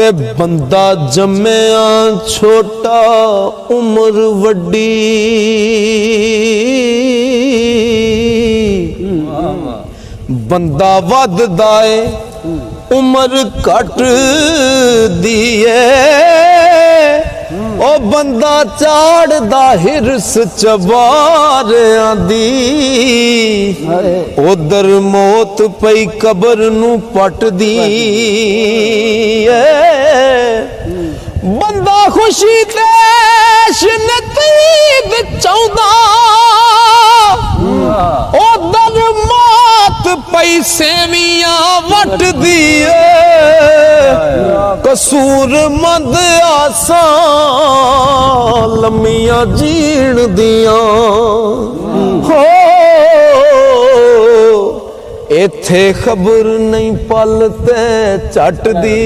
ते बंदा जम्मिया छोटा उम्र वड्डी, बंदा वधदा है उम्र घट दी ओ बंदा चाड़दा हिरस चबारियां दी, उधर मौत पई कबर नू पटदी बंदा खुशी ते नतीब चाहुंदा, उधर मौत पई सेवियां वटदी कसूर मंद आसा लम्मियां जीण दियां हो, इत्थे खबर नहीं पल ते झट दी